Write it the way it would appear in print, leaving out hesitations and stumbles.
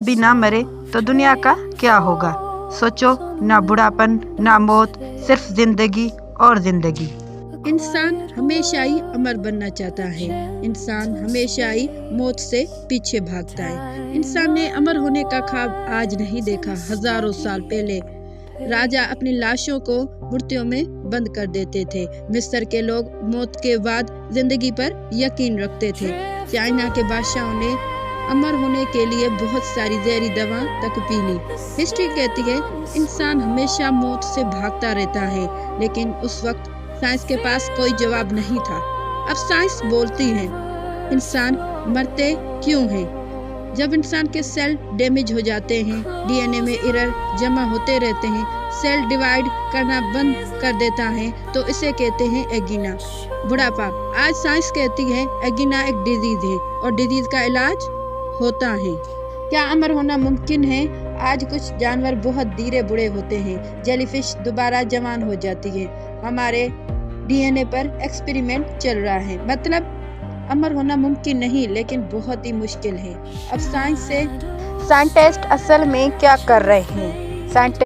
भी ना मरे तो दुनिया का क्या होगा। सोचो, ना बुढ़ापन ना मौत, सिर्फ जिंदगी और जिंदगी। इंसान हमेशा ही अमर बनना चाहता है। इंसान हमेशा ही मौत से पीछे भागता है। इंसान ने अमर होने का ख्वाब आज नहीं देखा। हजारों साल पहले राजा अपनी लाशों को मूर्तियों में बंद कर देते थे। मिस्र के लोग मौत के बाद जिंदगी पर यकीन रखते थे। चाइना के बादशाहों ने अमर होने के लिए बहुत सारी जहरी दवा तक पी ली। हिस्ट्री कहती है इंसान हमेशा मौत से भागता रहता है, लेकिन उस वक्त साइंस के पास कोई जवाब नहीं था। अब साइंस बोलती है इंसान मरते क्यों हैं? जब इंसान के सेल डैमेज हो जाते हैं, डीएनए में एरर जमा होते रहते हैं, सेल डिवाइड करना बंद कर देता है, तो इसे कहते हैं एगीना, बुढ़ापा। आज साइंस कहती है एगीना एक डिजीज है और डिजीज का इलाज होता है। क्या अमर होना मुमकिन है? आज कुछ जानवर बहुत धीरे बूढ़े होते हैं। जेलीफिश दोबारा जवान हो जाती है। हमारे डीएनए पर एक्सपेरिमेंट चल रहा है। मतलब अमर होना मुमकिन नहीं, लेकिन बहुत ही मुश्किल है। अब साइंटिस्ट असल में क्या कर रहे हैं?